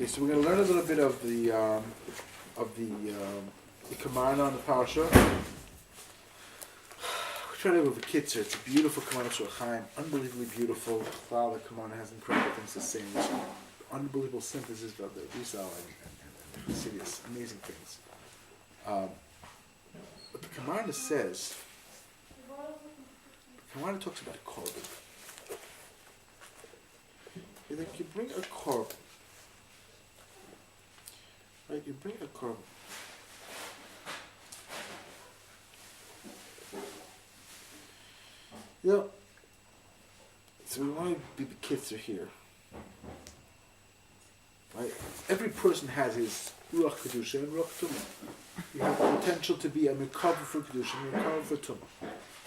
Okay, so we're going to learn a little bit of the Komarna on the Parsha. We're trying to go over Kitzer. It's a beautiful Komarna Shul Chaim, unbelievably beautiful. The Komarna has incredible things to say. There's unbelievable synthesis of the Rizal and Sidious, amazing things. But the Komarna says, the Komarna talks about a korban. Like you bring a korban. Right, you bring a korban. Yeah. So we want to be the kids are here. Right? Every person has his ruach kedusha and ruach tumah. You have the potential to be a mekaver for kedusha and a mekaver for tumah.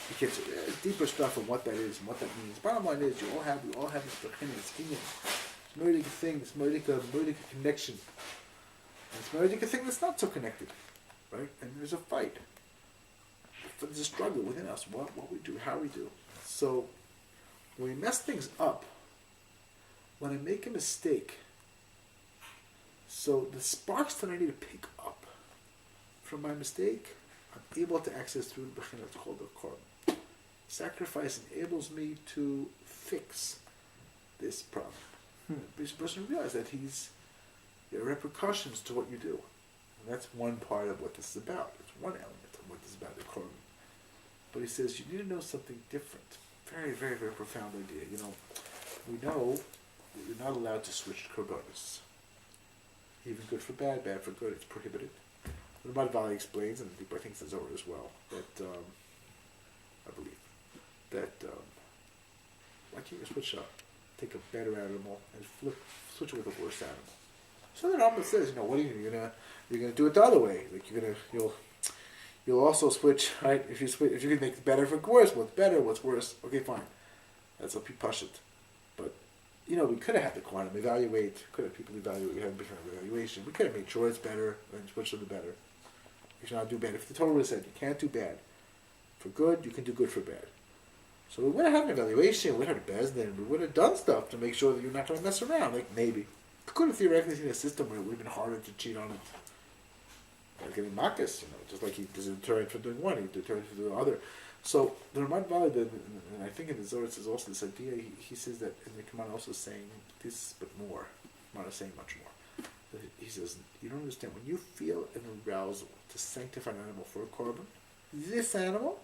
The kids are deeper stuff on what that is and what that means. Bottom line is, we all have this bechina, this inyan, this murdic thing, this murdic connection. It's a thing that's not so connected, right? And there's a fight. There's a struggle within us, what we do, how we do. So, when we mess things up, when I make a mistake, so the sparks that I need to pick up from my mistake, I'm able to access through the bechina. It's called the korban. Sacrifice enables me to fix this problem. This person realizes that there are repercussions to what you do. And that's one part of what this is about. It's one element of what this is about, the korban. But he says you need to know something different. Very, very, very profound idea. We know that you're not allowed to switch korbanos. Even good for bad, bad for good, it's prohibited. Ramad Valie explains, and I think it's over as well, that, I believe, that why can't you switch up? Take a better animal and switch it with a worse animal. So the Rambam says, what are you gonna do it the other way? Like you'll also switch, right? If you can make it better for worse, what's better, what's worse? Okay, fine. That's what people push it. But we could have had the quantum evaluate. Could have people evaluate. We had a different evaluation. We could have made sure it's better and switch to the better. You should not do bad. If the Torah would have said you can't do bad for good, you can do good for bad. So we would have had an evaluation. We would have had a bezdin. We would have done stuff to make sure that you're not going to mess around. Like maybe. Could have theoretically seen a system where it would have been harder to cheat on it. Like getting makas, just like he does a deterrent for doing one, he deterrent for doing the other. So the Ramad Valie, and I think in the Zohar says also this idea, he says that, and the Komarna also saying this, but more. Komarna saying much more. He says, you don't understand, when you feel an arousal to sanctify an animal for a korban, this animal,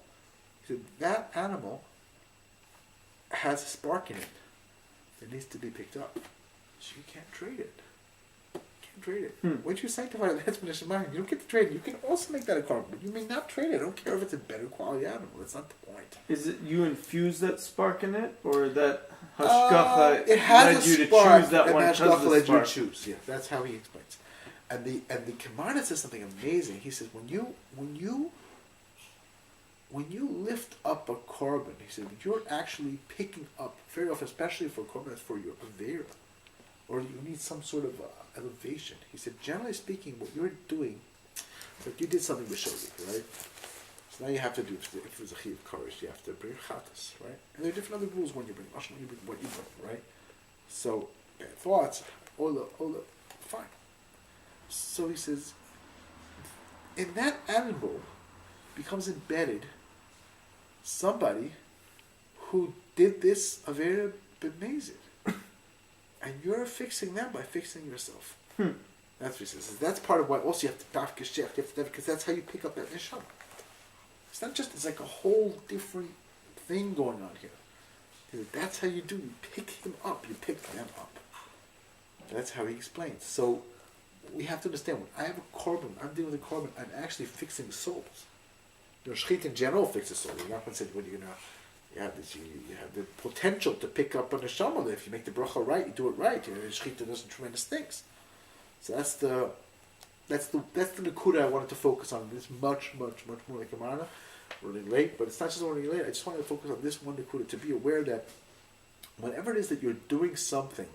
he said, that animal has a spark in it that needs to be picked up. So you can't trade it. You can't trade it. Once you sanctify it, that's when it's mine. You don't get to trade it. You can also make that a korban, but you may not trade it. I don't care if it's a better quality animal. That's not the point. Is it you infuse that spark in it, or that hashgacha it has led you to spark, choose that and one because of the led spark? you to choose. Yeah, that's how he explains. And the Komarna says something amazing. He says when you lift up a korban, he said you're actually picking up very often, especially for korban, that's for your Vayikra, or you need some sort of elevation. He said, generally speaking, what you're doing, like you did something with Shogeg, right? So now you have to do, if it was a chiv courage, you have to bring chatas, right? And there are different other rules when you bring mashal, when you bring what you bring, right? So, bad thoughts, ola, fine. So he says, in that animal becomes embedded somebody who did this avera b'mezid. And you're fixing them by fixing yourself. That's what he says. That's part of why also you have to daf keshech, because that's how you pick up that neshama. It's not just, it's like a whole different thing going on here. That's how you do, you pick him up, you pick them up. That's how he explains. So we have to understand, when I have a korban, I'm dealing with a korban, I'm actually fixing the souls. Shechit in general fixes souls. You're not going to say, well, you have the potential to pick up a neshama. If you make the bracha right, you do it right. Shechita does tremendous things. So that's the nekuda I wanted to focus on. This much more like Komarna. Running late, but it's not just running late. I just wanted to focus on this one nekuda, to be aware that whenever it is that you're doing something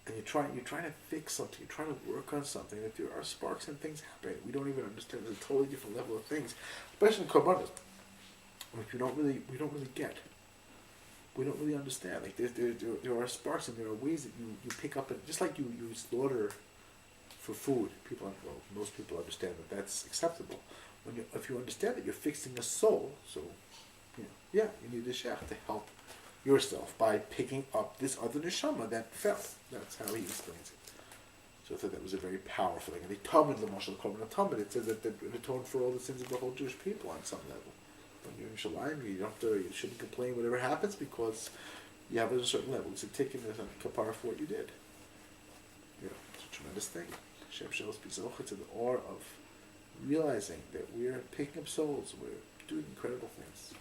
and you're trying to fix something, you're trying to work on something, that there are sparks and things happening. We don't even understand. There's a totally different level of things, especially in Komarna, which we don't really get. we don't really understand. Like there are sparks and there are ways that you pick up, and just like you slaughter for food, most people understand that that's acceptable. If you understand that you're fixing a soul, so you need a shech to help yourself by picking up this other neshama that fell. That's how he explains it. So I thought that was a very powerful thing. And the Talmud, the Mashal Komarna Talmud, it says that it atoned for all the sins of the whole Jewish people on some level. When you're in Shalim, you shouldn't complain whatever happens because you have it at a certain level. It's a tick in the kapara for what you did. It's a tremendous thing. Hashem Shel speaks to the awe of realizing that we're picking up souls, we're doing incredible things.